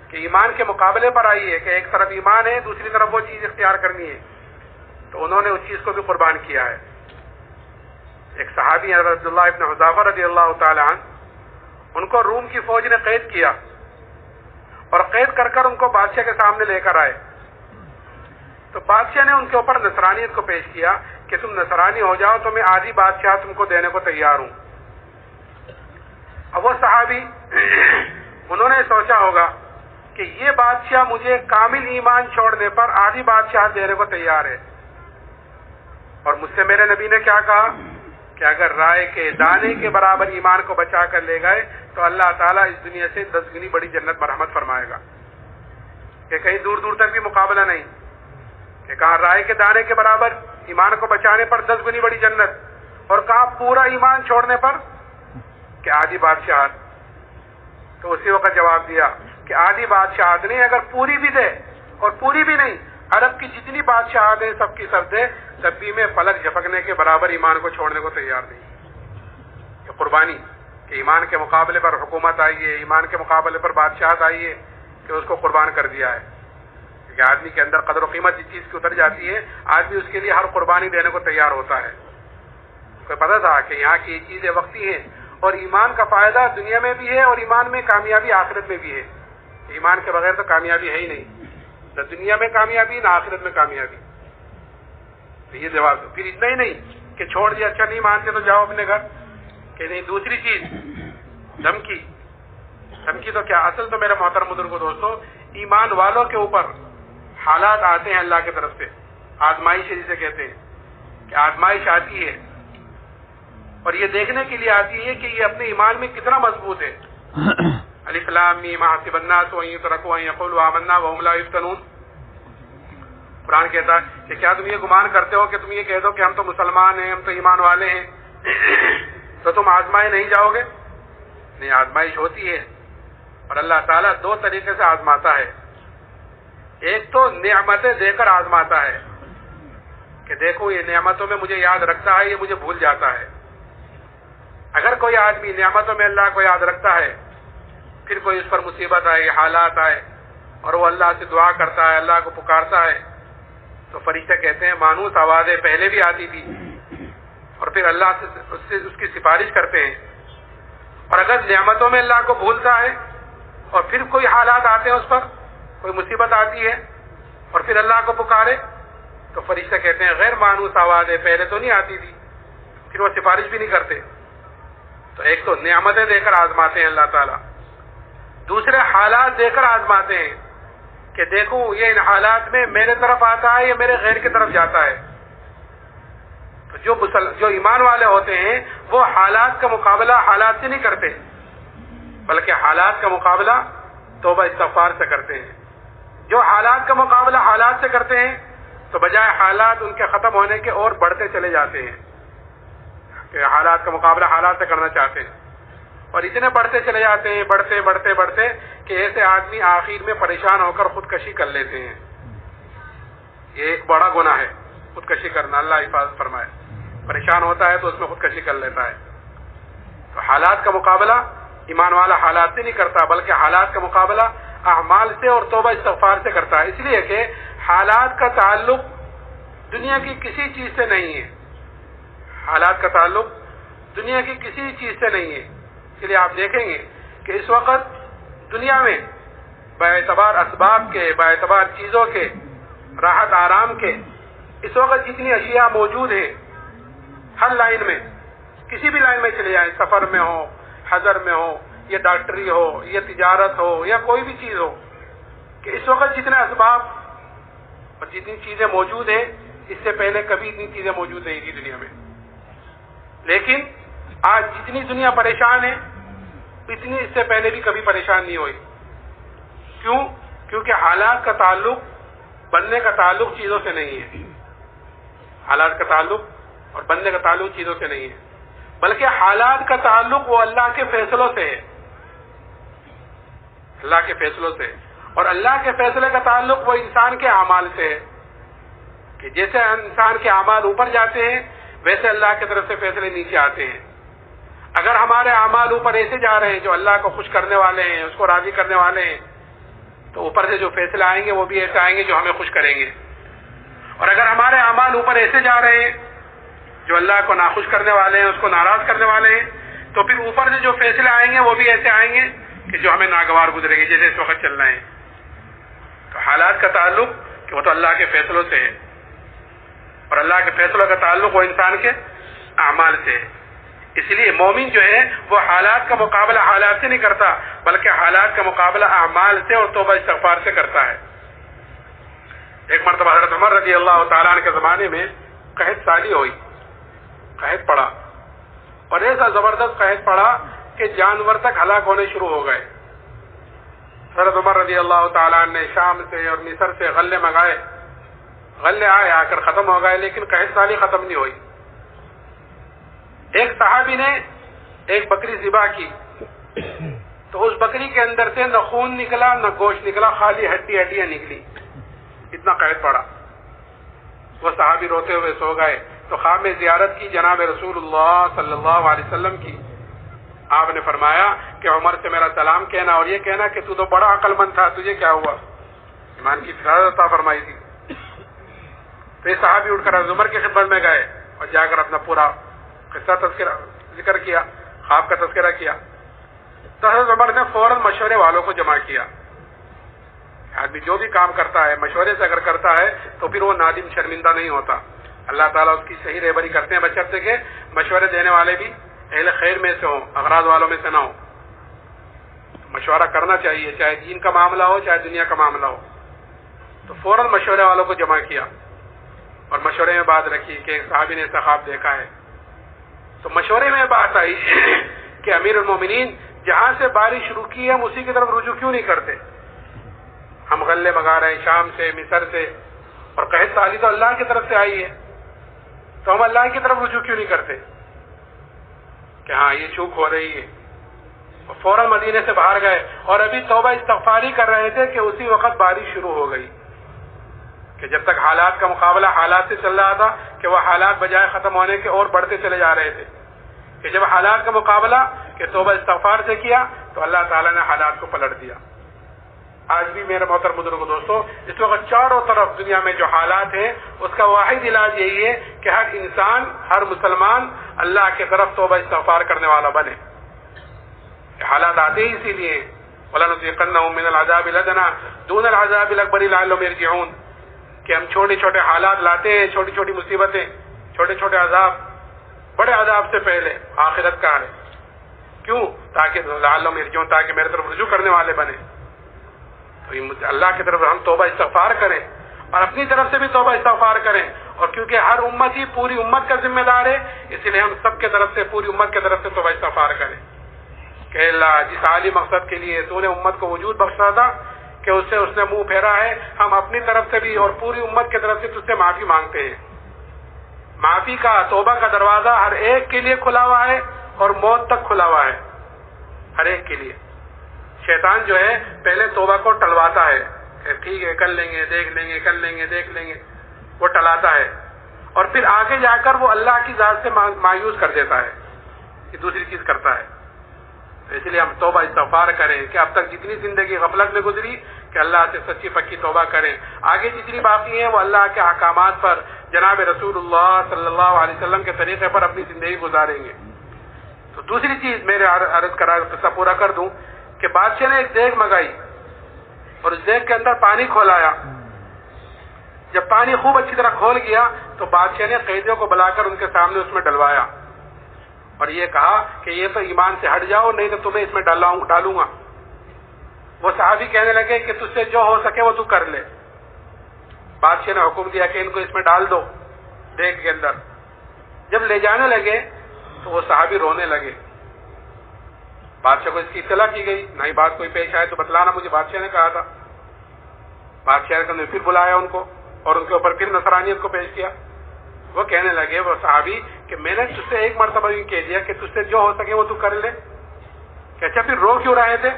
کہ ایمان کے مقابلے پر آئی ہے کہ ایک طرف ایمان ہے دوسری طرف وہ چیز اختیار کرنی ہے، تو انہوں نے اس چیز کو بھی قربان کیا ہے. ایک صحابی حضرت عبداللہ ابن حذافہ رضی اللہ تعالی عنہ، ان کو روم کی فوج نے قید کیا اور قید کر کر ان کو بادشاہ کے سامنے لے کر آئے. تو بادشاہ نے ان کے اوپر نصرانیت کو پیش کیا کہ تم نصرانی ہو جاؤ تو میں آدھی بادشاہ تم کو دینے کو تیار ہوں. اب وہ صحابی انہوں نے سوچا ہوگا کہ یہ بادشاہ مجھے کامل ایمان چھوڑنے پر آدھی بادشاہ دینے کو تیار ہے، اور مجھ سے میرے نبی نے کیا کہا کہ اگر رائے کے دانے کے برابر ایمان کو بچا کر لے گئے تو اللہ تعالیٰ اس دنیا سے 10 گنی بڑی جنت مرحمت فرمائے گا. کہ کہیں دور دور تک بھی مقابلہ نہیں، کہ کہاں رائے کے دانے کے برابر ایمان کو بچانے پر 10 گنی بڑی جنت، اور کہاں پورا ایمان چھوڑنے پر کہ آدھی بادشاہت. تو اسی وقت جواب دیا کہ آدھی بادشاہت نہیں، اگر پوری بھی دے اور پوری بھی نہیں، عرب کی جتنی بادشاہت ہیں سب کی سب دے، تب بھی میں پلک جھپکنے کے برابر ایمان کو چھوڑنے کو تیار نہیں. کہ قربانی کہ ایمان کے مقابلے پر حکومت آئی ہے، ایمان کے مقابلے پر بادشاہت آئی ہے کہ اس کو قربان کر دیا ہے. کہ آدمی کے اندر قدر و قیمت جس چیز کی اتر جاتی ہے، آدمی اس کے لیے ہر قربانی دینے کو تیار ہوتا ہے. کوئی پتہ تھا کہ یہاں کی یہ چیزیں وقتی ہیں اور ایمان کا فائدہ دنیا میں بھی ہے اور ایمان میں کامیابی آخرت میں بھی ہے. ایمان کے بغیر تو کامیابی ہے ہی نہیں، نہ دنیا میں کامیابی نہ آخرت میں کامیابی. تو یہ جواب دو. پھر اتنا ہی نہیں کہ چھوڑ دیا، اچھا نہیں مانتے تو جاؤ اپنے گھر. کہ نہیں، دوسری چیز دھمکی. دھمکی تو کیا، اصل تو میرے محترم بزرگوں دوستو، ایمان والوں کے اوپر حالات آتے ہیں اللہ کی طرف سے، آزمائش جسے کہتے ہیں کہ آزمائش آتی ہے اور یہ دیکھنے کے لیے آتی ہے کہ یہ اپنے ایمان میں کتنا مضبوط ہے. الف لام میم حسب الناس ان یترکوا ان یقولوا آمنا وهم لا یفتنون. قرآن کہتا ہے کہ کیا تم یہ گمان کرتے ہو کہ تم یہ کہہ دو کہ ہم تو مسلمان ہیں، ہم تو ایمان والے ہیں، تو تم آزمائے نہیں جاؤ گے؟ نہیں، آزمائش ہوتی ہے اور اللہ تعالیٰ 2 طریقے سے آزماتا ہے. ایک تو نعمتیں دے کر آزماتا ہے کہ دیکھو یہ نعمتوں میں مجھے یاد رکھتا ہے، یہ مجھے بھول جاتا ہے. اگر کوئی آدمی نعمتوں میں اللہ کو یاد رکھتا ہے، پھر کوئی اس پر مصیبت آئے، حالات آئے اور وہ اللہ سے دعا کرتا ہے، اللہ کو پکارتا ہے، تو فرشتے کہتے ہیں مانوس آوازیں پہلے بھی آتی تھی، اور پھر اللہ سے اس کی سفارش کرتے ہیں. اور اگر نعمتوں میں اللہ کو بھولتا ہے اور پھر کوئی حالات آتے ہیں، اس پر کوئی مصیبت آتی ہے اور پھر اللہ کو پکارے، تو فرشتے کہتے ہیں غیر مانوس آوازیں پہلے تو نہیں آتی تھی، پھر وہ سفارش بھی نہیں کرتے. تو ایک تو نعمتیں دے کر آزماتے ہیں اللہ تعالیٰ، دوسرے حالات دے کر آزماتے ہیں کہ دیکھو یہ ان حالات میں میرے طرف آتا ہے یا میرے غیر کی طرف جاتا ہے. تو جو ایمان والے ہوتے ہیں وہ حالات کا مقابلہ حالات سے نہیں کرتے، بلکہ حالات کا مقابلہ توبہ استغفار سے کرتے ہیں. جو حالات کا مقابلہ حالات سے کرتے ہیں تو بجائے حالات ان کے ختم ہونے کے اور بڑھتے چلے جاتے ہیں. کہ حالات کا مقابلہ حالات سے کرنا چاہتے ہیں اور اتنے بڑھتے چلے جاتے ہیں، بڑھتے کہ ایسے آدمی آخر میں پریشان ہو کر خودکشی کر لیتے ہیں. یہ ایک بڑا گناہ ہے خودکشی کرنا، اللہ حفاظت فرمائے. پریشان ہوتا ہے تو اس میں خودکشی کر لیتا ہے. تو حالات کا مقابلہ ایمان والا حالات سے نہیں کرتا، بلکہ حالات کا مقابلہ اعمال سے اور توبہ استغفار سے کرتا ہے. اس لیے کہ حالات کا تعلق دنیا کی کسی چیز سے نہیں ہے. حالات کا تعلق دنیا کی کسی چیز سے نہیں ہے. اس لیے آپ دیکھیں گے کہ اس وقت دنیا میں باعتبار اسباب کے، باعتبار چیزوں کے، راحت آرام کے، اس وقت جتنی اشیاء موجود ہیں ہر لائن میں، کسی بھی لائن میں چلے جائیں، سفر میں ہو، حضر میں ہو، یا ڈاکٹری ہو، یا تجارت ہو، یا کوئی بھی چیز ہو، کہ اس وقت جتنے اسباب اور جتنی چیزیں موجود ہیں اس سے پہلے کبھی اتنی چیزیں موجود نہیں تھی دنیا میں. لیکن آج جتنی دنیا پریشان ہے اتنی اس سے پہلے بھی کبھی پریشان نہیں ہوئی. کیوں؟ کیونکہ حالات کا تعلق بننے کا تعلق چیزوں سے نہیں ہے. حالات کا تعلق اور بننے کا تعلق چیزوں سے نہیں ہے، بلکہ حالات کا تعلق وہ اللہ کے فیصلوں سے ہے. اللہ کے فیصلوں سے. اور اللہ کے فیصلے کا تعلق وہ انسان کے اعمال سے ہے کہ جیسے انسان کے اعمال اوپر جاتے ہیں ویسے اللہ کی طرف سے فیصلے نیچے آتے ہیں. اگر ہمارے اعمال اوپر ایسے جا رہے ہیں جو اللہ کو خوش کرنے والے ہیں، اس کو راضی کرنے والے ہیں، تو اوپر سے جو فیصلے آئیں گے وہ بھی ایسے آئیں گے جو ہمیں خوش کریں گے. اور اگر ہمارے اعمال اوپر ایسے جا رہے ہیں جو اللہ کو ناخوش کرنے والے ہیں، اس کو ناراض کرنے والے ہیں، تو پھر اوپر سے جو فیصلے آئیں گے وہ بھی ایسے آئیں گے کہ جو ہمیں ناگوار گزرے گی، جیسے اس وقت چل رہے ہیں. تو حالات کا تعلق کہ وہ تو اللہ کے فیصلوں سے ہے، اور اللہ کے فیصلوں کا تعلق وہ انسان کے اعمال سے ہے. اس لیے مومن جو ہے وہ حالات کا مقابلہ حالات سے نہیں کرتا، بلکہ حالات کا مقابلہ اعمال سے اور توبہ استغفار سے کرتا ہے. ایک مرتبہ حضرت عمر رضی اللہ تعالیٰ عنہ کے زمانے میں قحط سالی ہوئی، قحط پڑا، اور ایسا زبردست قحط پڑا کہ جانور تک ہلاک ہونے شروع ہو گئے. حضرت عمر رضی اللہ تعالیٰ عنہ نے شام سے اور مصر سے غلے منگائے، غلے آئے، آ کر ختم ہو گئے، لیکن قحط سالی ختم نہیں ہوئی. ایک صحابی نے ایک بکری ذبح کی تو اس بکری کے اندر سے نہ خون نکلا نہ گوشت نکلا، خالی ہڈیاں نکلی. اتنا قحط پڑا. وہ صحابی روتے ہوئے سو گئے. تو خواب میں زیارت کی جناب رسول اللہ صلی اللہ علیہ وسلم کی. آپ نے فرمایا کہ عمر سے میرا سلام کہنا اور یہ کہنا کہ تو بڑا عقل مند تھا، تجھے کیا ہوا؟ ایمان کی فضیلت عطا فرمائی تھی. تو یہ صحابی اٹھ کر حضرت عمر کی خدمت میں گئے اور جا کر اپنا پورا قصہ ذکر کیا، خواب کا تذکرہ کیا. تو حضرت عمر نے فوراً مشورے والوں کو جمع کیا. آدمی جو بھی کام کرتا ہے مشورے سے اگر کرتا ہے تو پھر وہ نادم شرمندہ نہیں ہوتا. اللہ تعالیٰ اس کی صحیح رہبری کرتے ہیں بچت سے کہ مشورے دینے والے بھی اہل خیر میں سے ہوں، اغراض والوں میں سے نہ ہوں. مشورہ کرنا چاہیے، چاہے دین کا معاملہ ہو چاہے دنیا کا معاملہ ہو. تو فوراً مشورے والوں کو جمع کیا اور مشورے میں بات رکھی کہ ایک صحابی نے ایسا خواب دیکھا ہے. تو مشورے میں بات آئی کہ امیر المومنین جہاں سے بارش شروع کی ہے ہم اسی کی طرف رجوع کیوں نہیں کرتے؟ ہم غلے منگا رہے ہیں شام سے، مصر سے، اور قحط سالی تو اللہ کی طرف سے آئی ہے، تو ہم اللہ کی طرف رجوع کیوں نہیں کرتے کہ ہاں یہ چوک ہو رہی ہے. اور فوراً مدینے سے باہر گئے اور ابھی توبہ استغفاری کر رہے تھے کہ اسی وقت بارش شروع ہو گئی. کہ جب تک حالات کا مقابلہ حالات سے چل رہا تھا کہ وہ حالات بجائے ختم ہونے کے اور بڑھتے چلے جا رہے تھے، کہ جب حالات کا مقابلہ کہ توبہ استغفار سے کیا تو اللہ تعالیٰ نے حالات کو پلٹ دیا. آج بھی میرے محترم بزرگوں دوستو، اس وقت چاروں طرف دنیا میں جو حالات ہیں اس کا واحد علاج یہی ہے کہ ہر انسان، ہر مسلمان اللہ کی طرف توبہ استغفار کرنے والا بنے. حالات آتے ہی اسی لیے وَلَنُذِيقَنَّهُم مِّنَ الْعَذَابِ الْأَدْنَىٰ دُونَ الْعَذَابِ الْأَكْبَرِ لَعَلَّهُمْ يَرْجِعُونَ، کہ ہم چھوٹے چھوٹے حالات لاتے ہیں، چھوٹی چھوٹی مصیبتیں، چھوٹے چھوٹے عذاب بڑے عذاب سے پہلے آخرت کا ہے. کیوں؟ تاکہ لعلہم یرجعون، تاکہ میرے طرف رجوع کرنے والے بنے. تو اللہ کی طرف ہم توبہ استغفار کریں اور اپنی طرف سے بھی توبہ استغفار کریں. اور کیونکہ ہر امت ہی پوری امت کا ذمہ دار ہے، اس لیے ہم سب کی طرف سے، پوری امت کی طرف سے توبہ استغفار کریں کہ اللہ جس عالی مقصد کے لیے تو نے امت کو وجود بخشا تھا کہ اس نے منہ پھیرا ہے، ہم اپنی طرف سے بھی اور پوری امت کی طرف سے تجھ سے معافی مانگتے ہیں. معافی کا، توبہ کا دروازہ ہر ایک کے لیے کھلا ہوا ہے اور موت تک کھلا ہوا ہے، ہر ایک کے لیے. شیطان جو ہے پہلے توبہ کو ٹلواتا ہے کہ ٹھیک ہے کر لیں گے، دیکھ لیں گے، کر لیں گے، دیکھ لیں گے، وہ ٹلاتا ہے اور پھر آگے جا کر وہ اللہ کی ذات سے مایوس کر دیتا ہے کہ دوسری چیز کرتا ہے. اس لیے ہم توبہ استغفار کریں کہ اب تک جتنی زندگی غفلت میں گزری کہ اللہ سے سچی پکی توبہ کریں. آگے جتنی باقی ہیں وہ اللہ کے احکامات پر، جناب رسول اللہ صلی اللہ علیہ وسلم کے طریقے پر اپنی زندگی گزاریں گے. تو دوسری چیز میرے عرض کرا قصہ پورا کر دوں کہ بادشاہ نے ایک دیگ منگائی اور اس دیگ کے اندر پانی کھولایا. جب پانی خوب اچھی طرح کھول گیا تو بادشاہ نے قیدیوں کو بلا کر ان کے سامنے اس میں ڈلوایا اور یہ کہا کہ یہ تو ایمان سے ہٹ جاؤ نہیں تو تمہیں اس میں ڈالوں گا. وہ صحابی کہنے لگے کہ تجھ سے جو ہو سکے وہ تو کر لے. بادشاہ نے حکم دیا کہ ان کو اس میں ڈال دو دیگ کے اندر. جب لے جانے لگے تو وہ صحابی رونے لگے. بادشاہ کو اس کی اطلاع کی گئی، نہیں بات کوئی پیش آئے تو بتلانا، مجھے بادشاہ نے کہا تھا. بادشاہ نے پھر بلایا ان کو اور ان کے اوپر پھر نصرانیت کو پیش کیا. وہ کہنے لگے وہ صحابی کہ میں نے تجھ سے ایک مرتبہ یہ کہہ دیا کہ تجھ سے جو ہو سکے وہ تو کر لے. کہ اچھا پھر رو کیوں رہے تھے؟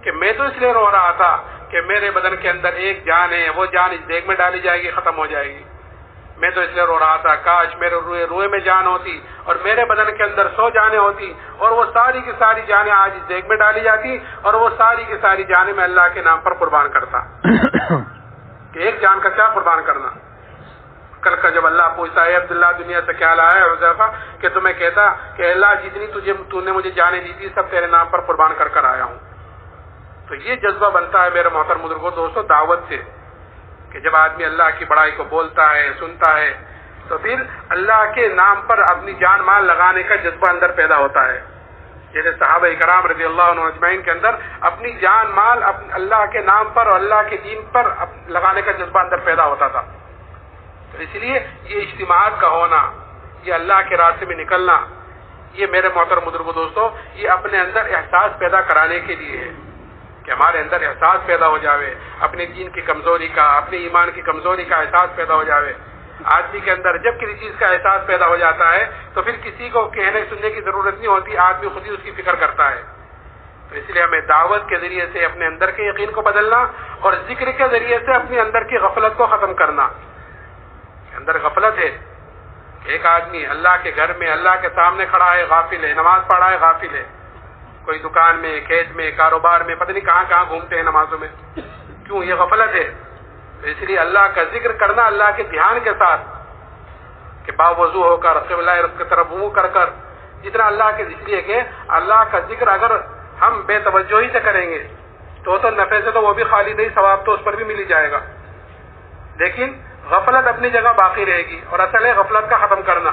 کہ میں تو اس لیے رو رہا تھا کہ میرے بدن کے اندر ایک جان ہے, وہ جان اس دیگ میں ڈالی جائے گی, ختم ہو جائے گی. میں تو اس لیے رو رہا تھا کاش میرے روئے میں جان ہوتی اور میرے بدن کے اندر 100 جانیں ہوتی اور وہ ساری کی ساری جانیں آج اس دیگ میں ڈالی جاتی اور وہ ساری کی ساری جانیں میں اللہ کے نام پر قربان کرتا. کہ ایک جان کا کیا قربان کرنا. کل کا جب اللہ پوچھتا ہے عبداللہ دنیا سے کیا لایا ہے حذیفہ, کہ تمہیں کہتا کہ اللہ جتنی تو نے مجھے جانیں دی تھی سب تیرے نام پر قربان کر کر آیا ہوں. تو یہ جذبہ بنتا ہے میرے محترم بزرگوں دوستوں دعوت سے, کہ جب آدمی اللہ کی بڑائی کو بولتا ہے سنتا ہے تو پھر اللہ کے نام پر اپنی جان مال لگانے کا جذبہ اندر پیدا ہوتا ہے. جیسے صحابہ کرام رضی اللہ عنہ اجمعین کے اندر اپنی جان مال اللہ کے نام پر اور اللہ کے دین پر لگانے کا جذبہ اندر پیدا ہوتا تھا. تو اس لیے یہ اجتماعات کا ہونا, یہ اللہ کے راستے میں نکلنا, یہ میرے محترم بزرگوں دوستوں یہ اپنے اندر احساس پیدا کرانے کے لیے ہے کہ ہمارے اندر احساس پیدا ہو جاوے اپنے دین کی کمزوری کا, اپنے ایمان کی کمزوری کا احساس پیدا ہو جاوے. آدمی کے اندر جب کسی چیز کا احساس پیدا ہو جاتا ہے تو پھر کسی کو کہنے سننے کی ضرورت نہیں ہوتی, آدمی خود ہی اس کی فکر کرتا ہے. تو اس لیے ہمیں دعوت کے ذریعے سے اپنے اندر کے یقین کو بدلنا اور ذکر کے ذریعے سے اپنے اندر کی غفلت کو ختم کرنا. اندر غفلت ہے, ایک آدمی اللہ کے گھر میں اللہ کے سامنے کھڑا ہے غافل ہے, نماز پڑھا ہے غافل ہے, کوئی دکان میں کھیت میں کاروبار میں پتہ نہیں کہاں کہاں گھومتے ہیں نمازوں میں. کیوں؟ یہ غفلت ہے. تو اس لیے اللہ کا ذکر کرنا اللہ کے دھیان کے ساتھ کہ باوضو ہو کر قبلہ کی طرف منہ کر کر, جتنا اللہ کے ذکر ہے کہ اللہ کا ذکر اگر ہم بے توجہی سے کریں گے تو نفع سے تو وہ بھی خالی نہیں, ثواب تو اس پر بھی مل جائے گا. لیکن غفلت اپنی جگہ باقی رہے گی اور اصل ہے غفلت کا ختم کرنا.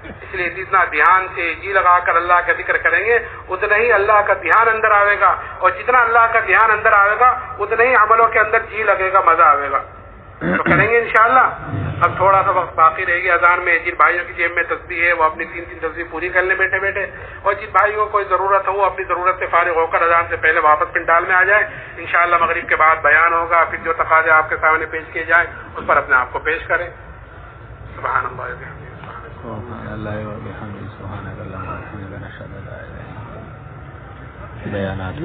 اس لیے جتنا دھیان سے جی لگا کر اللہ کا ذکر کریں گے اتنا ہی اللہ کا دھیان اندر آئے گا, اور جتنا اللہ کا دھیان اندر آئے گا اتنا ہی عملوں کے اندر جی لگے گا, مزہ آئے گا. تو کریں گے انشاءاللہ. اب تھوڑا سا وقت باقی رہے گی اذان میں. جن بھائیوں کی جیب میں تسبیح ہے وہ اپنی 3 تسبیح پوری کر لیں بیٹھے بیٹھے, اور جن بھائیوں کو کوئی ضرورت ہو وہ اپنی ضرورت سے فارغ ہو کر اذان سے پہلے واپس پنڈال میں آ جائے. انشاءاللہ مغرب کے بعد بیان ہوگا, پھر جو تقاضے آپ کے سامنے پیش کیے جائیں اس پر اپنے آپ کو پیش کریں. سبحان اللہ سبحان اللہ و بحمدہ سبحانک اللہم و بحمدک نشہد ان لا الہ الا انت. بیانات